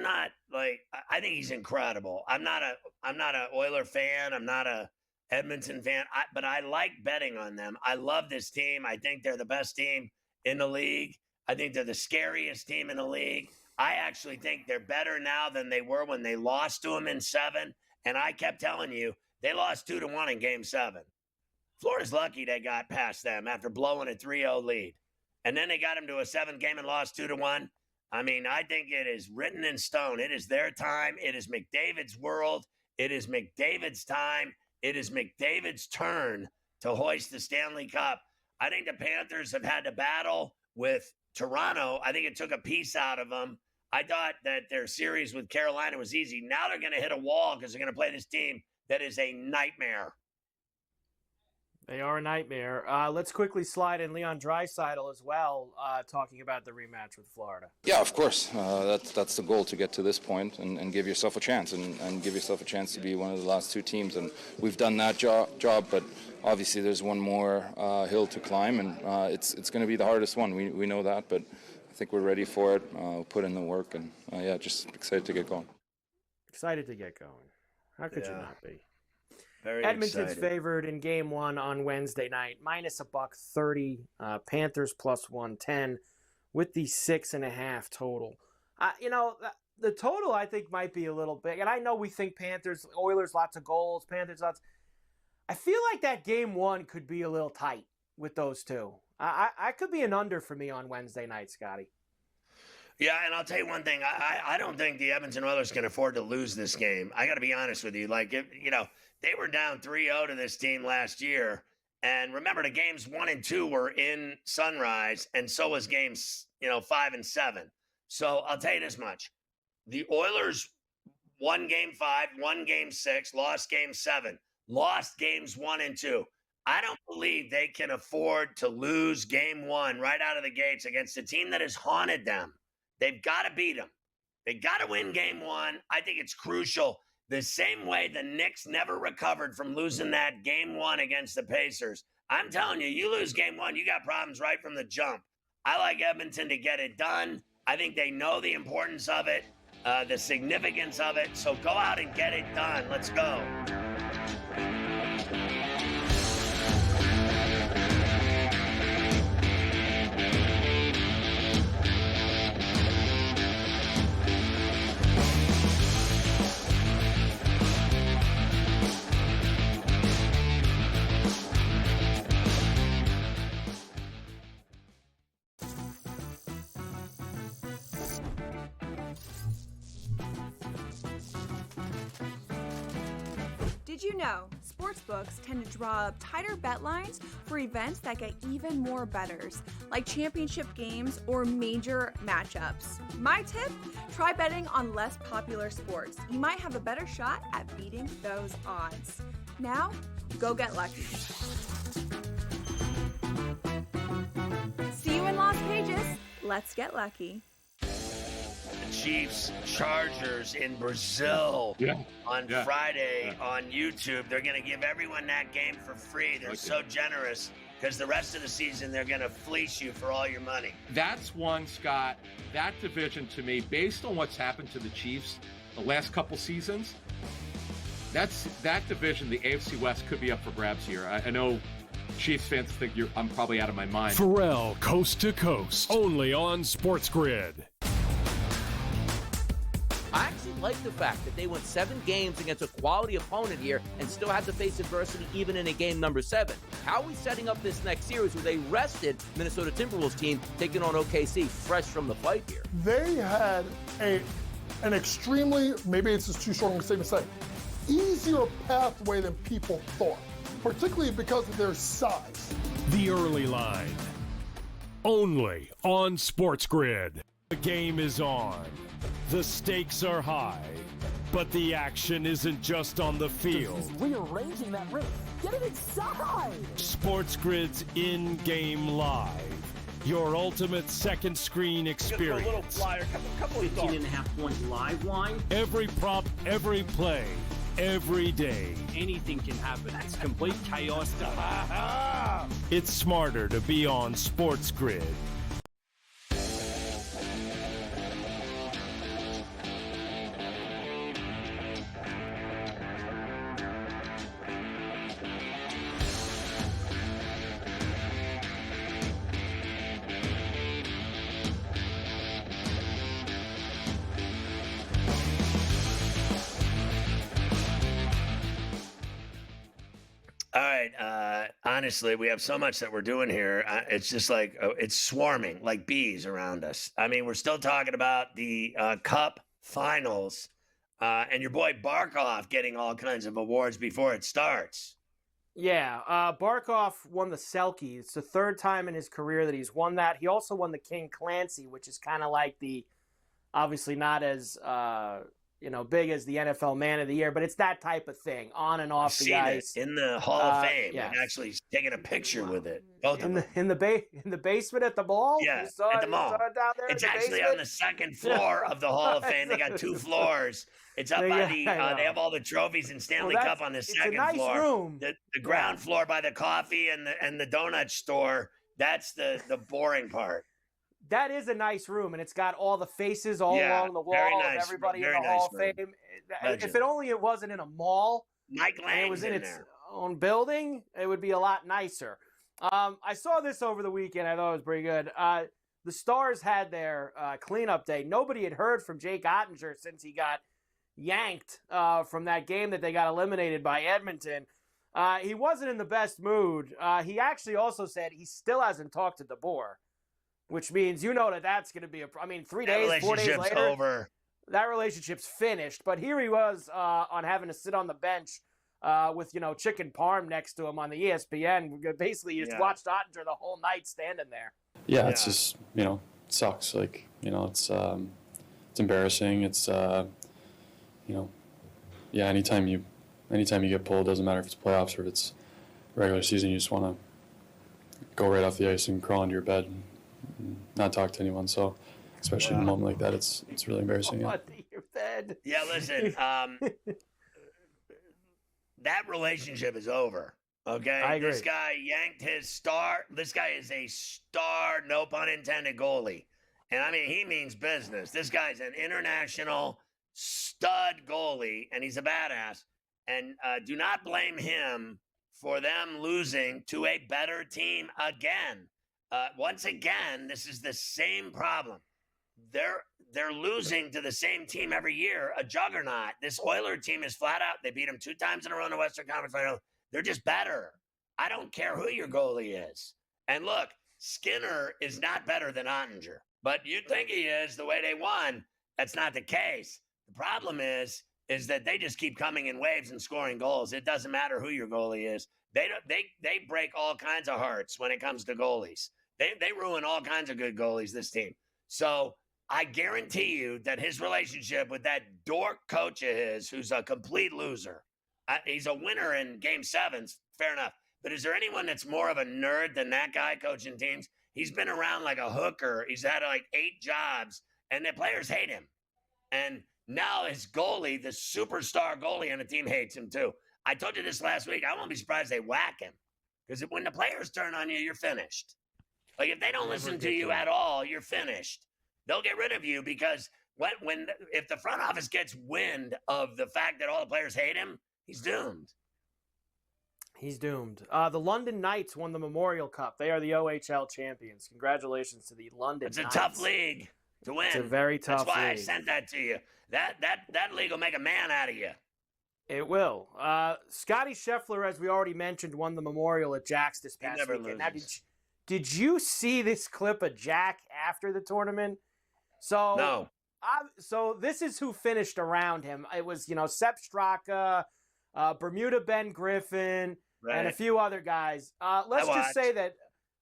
not like, I think he's incredible. I'm not a Oiler fan. I'm not a Edmonton fan, but I like betting on them. I love this team. I think they're the best team in the league. I think they're the scariest team in the league. I actually think they're better now than they were when they lost to them in 7. And I kept telling you, they lost 2-1 in Game 7. Florida's lucky they got past them after blowing a 3-0 lead. And then they got them to a 7th game and lost 2-1. I mean, I think it is written in stone. It is their time. It is McDavid's world. It is McDavid's time. It is McDavid's turn to hoist the Stanley Cup. I think the Panthers have had to battle with Toronto. I think it took a piece out of them. I thought that their series with Carolina was easy. Now they're going to hit a wall because they're going to play this team that is a nightmare. They are a nightmare. Let's quickly slide in Leon Draisaitl as well, talking about the rematch with Florida. Yeah, of course. That's the goal, to get to this point and give yourself a chance and give yourself a chance to be one of the last two teams. And we've done that job, but obviously there's one more hill to climb, and it's going to be the hardest one. We know that, but I think we're ready for it. We'll put in the work, and just excited to get going. Excited to get going. How could you not be? Very Edmonton's excited. favored in Game 1 on Wednesday night, minus $130. Panthers plus 110 with the 6.5 total. The total I think might be a little big, and I know we think Panthers, Oilers, lots of goals. Panthers, lots. I feel like that Game 1 could be a little tight with those two. I could be an under for me on Wednesday night, Scotty. Yeah, and I'll tell you one thing. I don't think the Edmonton Oilers can afford to lose this game. I got to be honest with you. Like, they were down 3-0 to this team last year. And remember, the games 1 and 2 were in Sunrise, and so was games, 5 and 7. So I'll tell you this much. The Oilers won Game 5, won Game 6, lost Game 7, lost Games 1 and 2. I don't believe they can afford to lose Game 1 right out of the gates against a team that has haunted them. They've got to beat them. They got to win Game 1. I think it's crucial. The same way the Knicks never recovered from losing that Game 1 against the Pacers. I'm telling you, you lose Game 1, you got problems right from the jump. I like Edmonton to get it done. I think they know the importance of it, the significance of it. So go out and get it done. Let's go. Did you know sportsbooks tend to draw up tighter bet lines for events that get even more bettors, like championship games or major matchups. My tip? Try betting on less popular sports. You might have a better shot at beating those odds. Now, go get lucky. See you in Las Vegas. Let's get lucky. The Chiefs Chargers in Brazil on Friday on YouTube. They're going to give everyone that game for free. They're so generous because the rest of the season they're going to fleece you for all your money. That's one, Scott. That division to me, based on what's happened to the Chiefs the last couple seasons, that division, the AFC West, could be up for grabs here. I know Chiefs fans think I'm probably out of my mind. Ferrall, Coast to Coast, only on SportsGrid. I actually like the fact that they went 7 games against a quality opponent here and still had to face adversity even in a game number 7. How are we setting up this next series with a rested Minnesota Timberwolves team taking on OKC fresh from the fight here? They had an extremely, maybe it's just too strong a statement to say, easier pathway than people thought, particularly because of their size. The early line, only on SportsGrid. The game is on. The stakes are high, but the action isn't just on the field. He's rearranging that roof. Get it inside! SportsGrid's in-game live. Your ultimate second screen experience. A little flyer, couple 18.5-point live line. Every prop, every play, every day. Anything can happen. That's complete chaos. It's smarter to be on SportsGrid. All right. Honestly, we have so much that we're doing here. It's just like it's swarming like bees around us. I mean, we're still talking about the Cup finals and your boy Barkov getting all kinds of awards before it starts. Yeah, Barkov won the Selkie. It's the 3rd time in his career that he's won that. He also won the King Clancy, which is kind of like obviously not as big as the NFL Man of the Year, but it's that type of thing, on and off the ice. In the Hall of Fame, yes. And actually taking a picture with it. In the basement at the mall? Yeah, at the mall. Down there it's actually on the 2nd floor of the Hall of Fame. They got 2 floors. It's up by they have all the trophies and Stanley Cup on the 2nd nice floor. Room. The ground floor by the coffee and the donut store. That's the boring part. That is a nice room, and it's got all the faces all along the wall of everybody in the Hall of Fame. If it wasn't in a mall, Mike Lang, and it was in its own building, it would be a lot nicer. I saw this over the weekend. I thought it was pretty good. The Stars had their cleanup day. Nobody had heard from Jake Ottinger since he got yanked from that game that they got eliminated by Edmonton. He wasn't in the best mood. He actually also said he still hasn't talked to DeBoer, which means that's going to be 3 days, 4 days later, over. That relationship's finished. But here he was on having to sit on the bench with chicken parm next to him on the ESPN. Basically, you just watched Ottinger the whole night standing there. Yeah, it's just it sucks. Like it's embarrassing. It's anytime you get pulled, doesn't matter if it's playoffs or if it's regular season, you just want to go right off the ice and crawl into your bed and not talk to anyone. So, especially in a moment like that, it's really embarrassing. Your bed. Yeah, listen, that relationship is over. Okay, I agree. This guy yanked his star. This guy is a star, no pun intended, goalie, and he means business. This guy's an international stud goalie, and he's a badass. And do not blame him for them losing to a better team again. Once again, this is the same problem. They're losing to the same team every year, a juggernaut. This Oiler team is flat out. They beat them 2 times in a row in the Western Conference Final. They're just better. I don't care who your goalie is. And look, Skinner is not better than Ottinger, but you'd think he is the way they won. That's not the case. The problem is is that they just keep coming in waves and scoring goals. It doesn't matter who your goalie is. They break all kinds of hearts when it comes to goalies. They ruin all kinds of good goalies, this team. So I guarantee you that his relationship with that dork coach of his, who's a complete loser, he's a winner in game 7s, fair enough. But is there anyone that's more of a nerd than that guy coaching teams? He's been around like a hooker. He's had like 8 jobs, and the players hate him. And now his goalie, the superstar goalie on the team, hates him too. I told you this last week. I won't be surprised they whack him, because when the players turn on you, you're finished. Like, if they don't listen to you at all, you're finished. They'll get rid of you, because if the front office gets wind of the fact that all the players hate him, he's doomed. He's doomed. The London Knights won the Memorial Cup. They are the OHL champions. Congratulations to the London Knights. It's a tough league to win. It's a very tough league. That's why I sent that to you. That league will make a man out of you. It will. Scottie Scheffler, as we already mentioned, won the Memorial at Jack's this past weekend. Now, did you see this clip of Jack after the tournament? So no. So this is who finished around him. It was, Sepp Straka, Bermuda Ben Griffin, and a few other guys. Let's just say that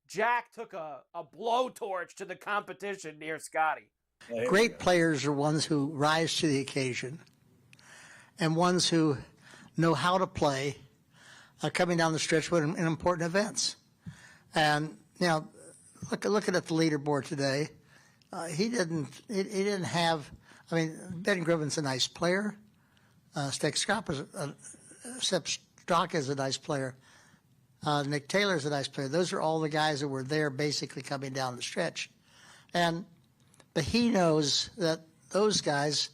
Jack took a blowtorch to the competition near Scottie. Great players are ones who rise to the occasion and ones who know how to play coming down the stretch in important events. And, looking at the leaderboard today, he didn't have, Ben Griffin's a nice player. Sepp Straka is a nice player. Nick Taylor's a nice player. Those are all the guys that were there basically coming down the stretch. But he knows that those guys,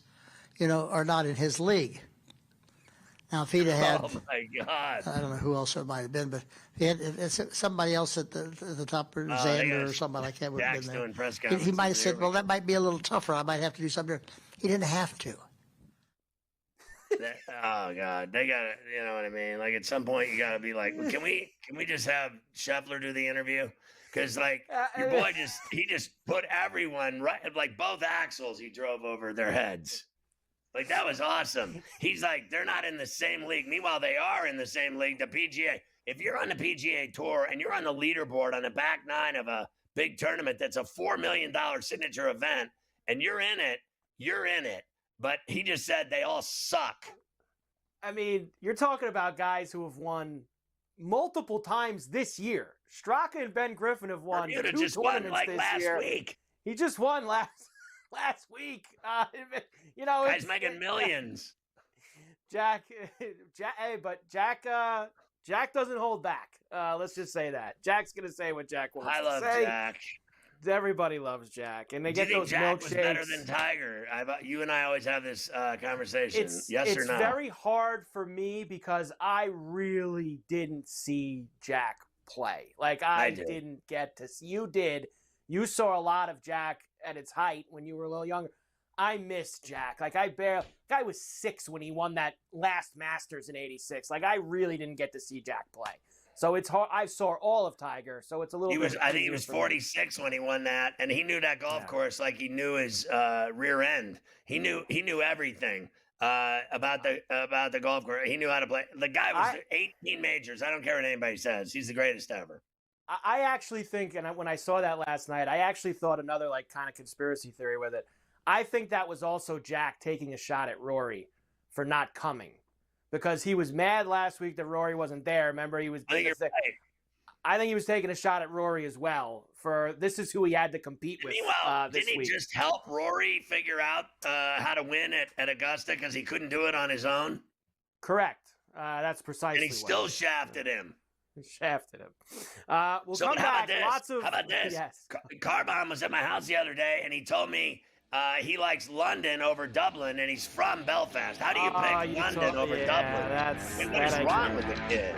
are not in his league. Now, if he'd have had, oh my God, I don't know who else it might have been, but if he had somebody else at the top, or Xander or somebody like that would have been there. Doing press He might have said, "Well, that might be a little tougher. I might have to do something." He didn't have to. Oh God, they got to, you know what I mean? Like, at some point, you got to be like, well, can we just have Scheffler do the interview? Because your boy just put everyone right, like both axles he drove over their heads. Like, that was awesome. He's like, they're not in the same league. Meanwhile, they are in the same league, the PGA. If you're on the PGA Tour and you're on the leaderboard on the back 9 of a big tournament that's a $4 million signature event, and you're in it, you're in it. But he just said they all suck. You're talking about guys who have won multiple times this year. Straka and Ben Griffin have won Bermuda 2 just tournaments won, this last year. week. He just won last week. Guy's making millions. Jack, but Jack doesn't hold back. Let's just say that. Jack's gonna say what Jack wants I to love say. Jack. Everybody loves Jack, and they Do you get think those Jack milkshakes. was better than Tiger? You and I always have this conversation. Yes or no? It's very hard for me because I really didn't see Jack play. Like, I didn't get to see. You did. You saw a lot of Jack at its height when you were a little younger. I missed Jack. Like, guy was 6 when he won that last Masters in '86. Like, I really didn't get to see Jack play. So it's hard. I saw all of Tiger, so it's a little. I think he was 46 when he won that, and he knew that golf course like he knew his rear end. He knew everything about the golf course. He knew how to play. The guy was 18 majors. I don't care what anybody says. He's the greatest ever. I actually think, and when I saw that last night, I actually thought another kind of conspiracy theory with it. I think that was also Jack taking a shot at Rory for not coming. Because he was mad last week that Rory wasn't there. Remember, he was. I think he was taking a shot at Rory as well. For this is who he had to compete with. Meanwhile, this didn't he week. just help Rory figure out how to win at Augusta because he couldn't do it on his own? Correct. That's precisely. And he still shafted him. Shafted him. We'll so come how back. How about this? Yes. Carbon was at my house the other day, and he told me he likes London over Dublin, and he's from Belfast. How do you pick London over Dublin? What is wrong with the kid?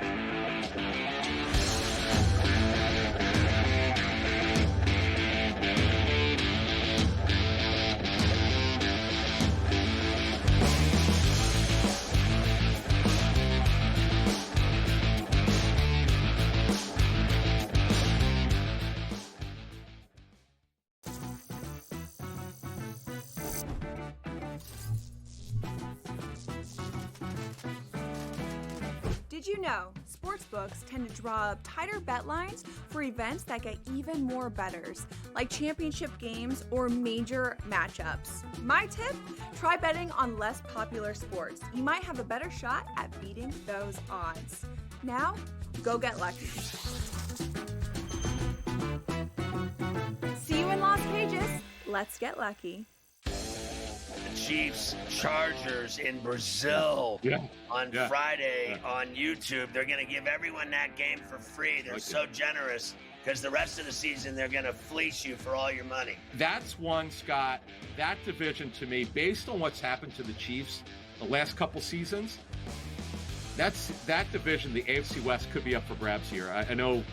Did you know sportsbooks tend to draw up tighter bet lines for events that get even more bettors, like championship games or major matchups? My tip, try betting on less popular sports. You might have a better shot at beating those odds. Now, go get lucky. See you in Las Vegas. Let's get lucky. Chiefs Chargers in Brazil on Friday on YouTube. They're going to give everyone that game for free. They're so generous because the rest of the season they're going to fleece you for all your money. That's one, Scott. That division to me, based on what's happened to the Chiefs the last couple seasons, that division, the AFC West, could be up for grabs here. I know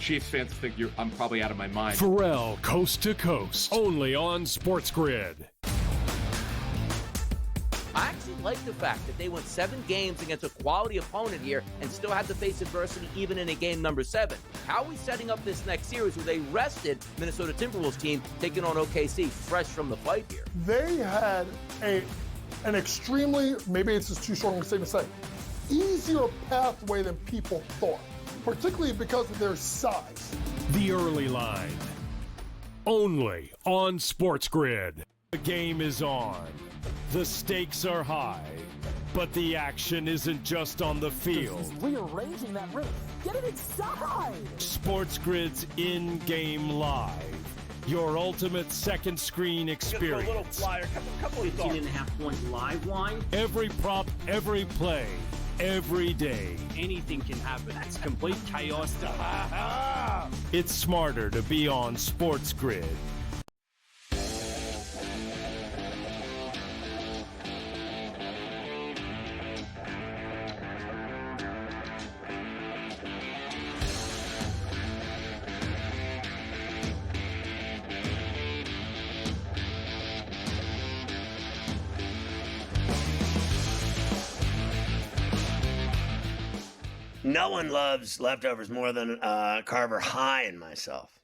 Chiefs fans think I'm probably out of my mind. Ferrall, Coast to Coast, only on SportsGrid. I actually like the fact that they went 7 games against a quality opponent here and still had to face adversity even in a game number 7. How are we setting up this next series where they rested Minnesota Timberwolves team taking on OKC fresh from the fight here? They had an extremely, maybe it's just too strong a statement to say, easier pathway than people thought, particularly because of their size. The early line, only on SportsGrid. The game is on. The stakes are high, but the action isn't just on the field. He's rearranging that roof. Get it inside! SportsGrid's in-game live. Your ultimate second screen experience. A little flyer, couple 18.5-point live line. Every prop, every play, every day. Anything can happen. That's complete chaos. It's smarter to be on SportsGrid. No one loves leftovers more than Carver High and myself.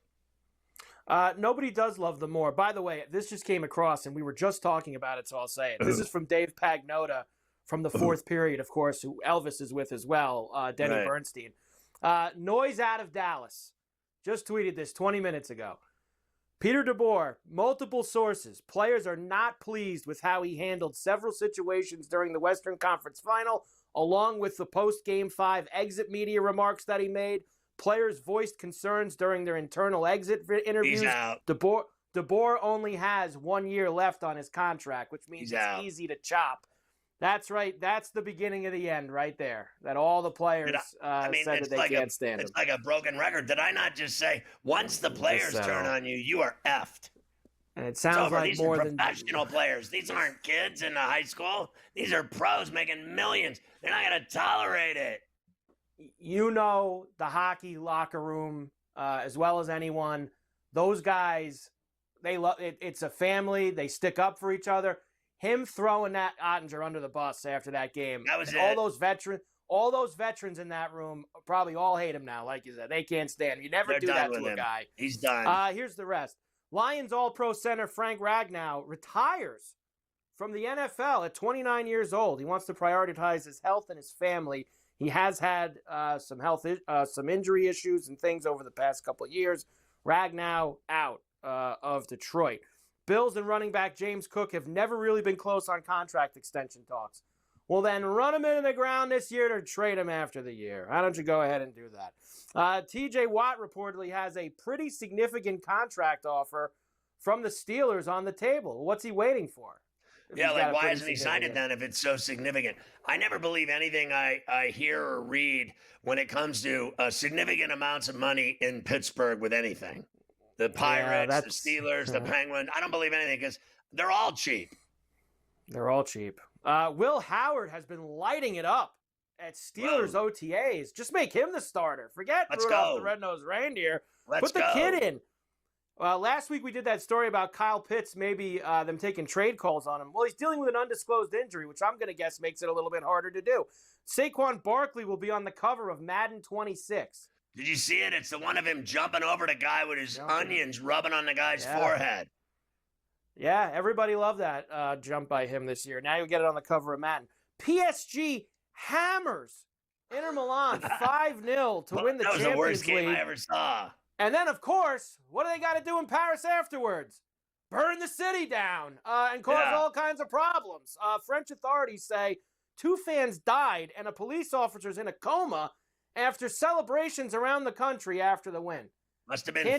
Nobody does love them more. By the way, this just came across, and we were just talking about it, so I'll say it. This is from Dave Pagnota from the fourth period, of course, who Elvis is with as well, Denny Bernstein. Noise out of Dallas. Just tweeted this 20 minutes ago. Peter DeBoer, multiple sources. Players are not pleased with how he handled several situations during the Western Conference Final, along with the post-Game 5 exit media remarks that he made. Players voiced concerns during their internal exit interviews. He's out. DeBoer only has 1 year left on his contract, which means it's easy to chop. That's right. That's the beginning of the end right there. That all the players said that they can't stand him. It's like a broken record. Did I not just say, once the players turn on you, you are effed? And it sounds like These more are than professional players. These aren't kids in high school. These are pros making millions. They're not going to tolerate it. You know the hockey locker room as well as anyone. Those guys, they love it. It's a family. They stick up for each other. Him throwing that Ottinger under the bus after that game. That was it. All those veterans in that room probably all hate him now. Like you said, they can't stand him. You never do that to a guy. He's done. Here's the rest. Lions All-Pro center Frank Ragnow retires from the NFL at 29 years old. He wants to prioritize his health and his family. He has had some injury issues and things over the past couple of years. Ragnow out of Detroit. Bills and running back James Cook have never really been close on contract extension talks. Well, then run him into the ground this year to trade him after the year. Why don't you go ahead and do that? TJ Watt reportedly has a pretty significant contract offer from the Steelers on the table. What's he waiting for? Yeah, like why hasn't he signed it then if it's so significant? I never believe anything I hear or read when it comes to significant amounts of money in Pittsburgh with anything. The Pirates, the Steelers, the Penguins. I don't believe anything because they're all cheap. They're all cheap. Will Howard has been lighting it up at Steelers OTAs. Just make him the starter. Forget Rudolph the Red-Nosed Reindeer. Put the kid in. Last week we did that story about Kyle Pitts, maybe them taking trade calls on him. Well, he's dealing with an undisclosed injury, which I'm going to guess makes it a little bit harder to do. Saquon Barkley will be on the cover of Madden 26. Did you see it? It's the one of him jumping over the guy with his onions rubbing on the guy's forehead. Yeah, everybody loved that jump by him this year. Now you'll get it on the cover of Madden. PSG hammers Inter Milan 5-0 to win the That was Champions the worst game League. I ever saw. And then, of course, what do they got to do in Paris afterwards? Burn the city down and cause all kinds of problems. French authorities say 2 fans died and a police officer's in a coma after celebrations around the country after the win. Must have been fun.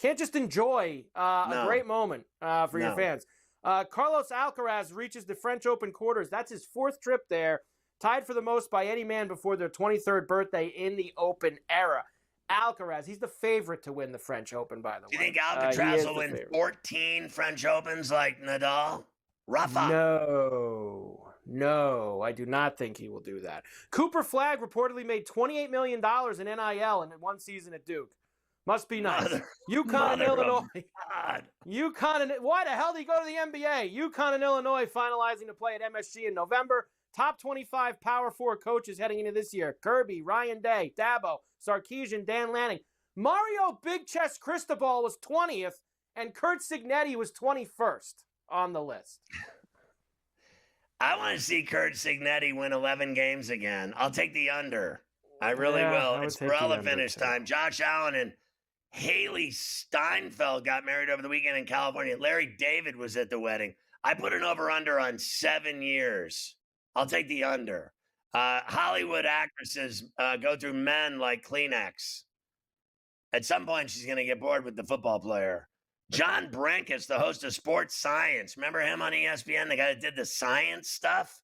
Can't just enjoy a great moment for your fans. Carlos Alcaraz reaches the French Open quarters. That's his 4th trip there, tied for the most by any man before their 23rd birthday in the Open era. Alcaraz, he's the favorite to win the French Open, by the way. Do you think Alcaraz will win 14 French Opens like Nadal? Rafa? No, I do not think he will do that. Cooper Flagg reportedly made $28 million in NIL in one season at Duke. Must be nice. UConn and Illinois. Why the hell did he go to the NBA? UConn and Illinois finalizing to play at MSG in November. Top 25 Power 4 coaches heading into this year. Kirby, Ryan Day, Dabo, Sarkisian, Dan Lanning. Mario Big Chest Cristobal was 20th, and Kurt Signetti was 21st on the list. I want to see Kurt Signetti win 11 games again. I'll take the under. I really will. It's Ferrall finish time. Josh Allen and Haley Steinfeld got married over the weekend in California. Larry David was at the wedding. I put an over-under on 7 years. I'll take the under. Hollywood actresses go through men like Kleenex. At some point, she's going to get bored with the football player. John Brenkus, the host of Sports Science. Remember him on ESPN, the guy that did the science stuff?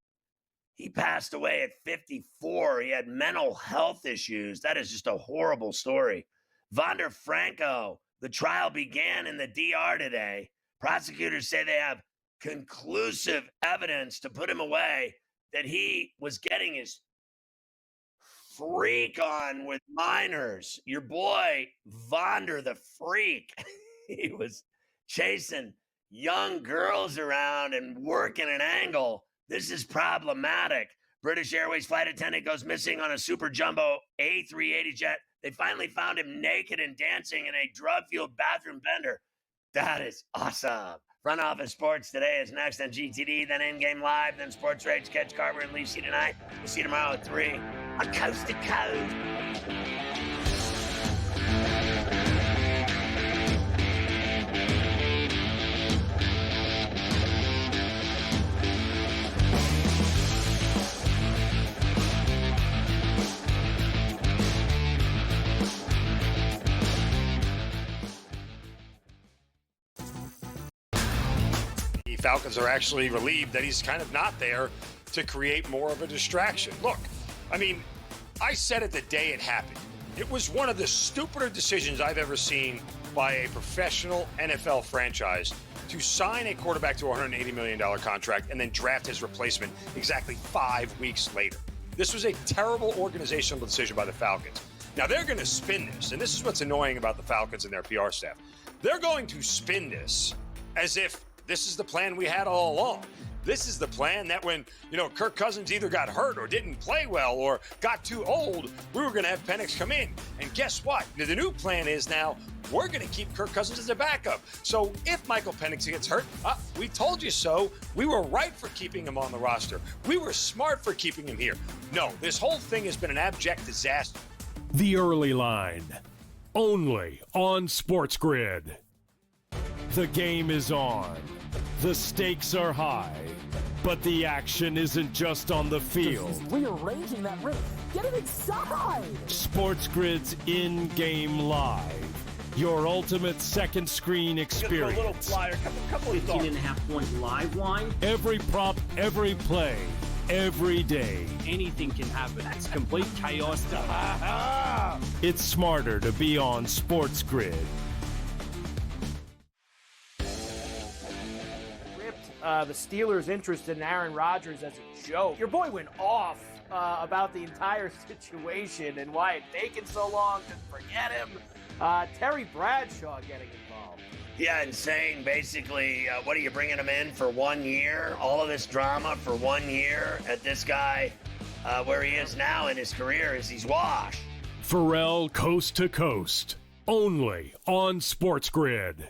He passed away at 54. He had mental health issues. That is just a horrible story. Vander Franco, the trial began in the DR today. Prosecutors say they have conclusive evidence to put him away that he was getting his freak on with minors. Your boy, Vander the Freak. He was chasing young girls around and working an angle. This is problematic. British Airways flight attendant goes missing on a super jumbo A380 jet. They finally found him naked and dancing in a drug-fueled bathroom bender. That is awesome. Front Office Sports today is next on GTD, then In-Game Live, then Sports Rage. Catch Carver and Lacey tonight. We'll see you tomorrow at 3 on Coast to Coast. Falcons are actually relieved that he's kind of not there to create more of a distraction. Look, I mean, I said it the day it happened. It was one of the stupider decisions I've ever seen by a professional NFL franchise to sign a quarterback to a $180 million contract and then draft his replacement exactly 5 weeks later. This was a terrible organizational decision by the Falcons. Now, they're going to spin this, and this is what's annoying about the Falcons and their PR staff. They're going to spin this as if this is the plan we had all along. This is the plan that when, Kirk Cousins either got hurt or didn't play well or got too old, we were going to have Penix come in. And guess what? The new plan is now we're going to keep Kirk Cousins as a backup. So if Michael Penix gets hurt, we told you so. We were right for keeping him on the roster. We were smart for keeping him here. No, this whole thing has been an abject disaster. The Early Line, only on SportsGrid. The game is on. The stakes are high, but the action isn't just on the field. He's rearranging that roof. Get it inside! SportsGrid's In-Game Live, your ultimate second screen experience. A little flyer, couple 15.5-point live line. Every prop, every play, every day. Anything can happen. It's complete chaos. It's smarter to be on SportsGrid. The Steelers' interest in Aaron Rodgers as a joke. Your boy went off about the entire situation and why it taken so long to forget him. Terry Bradshaw getting involved. Yeah, and saying basically, what are you bringing him in for 1 year? All of this drama for 1 year at this guy where he is now in his career is he's washed. Ferrall Coast to Coast, only on SportsGrid.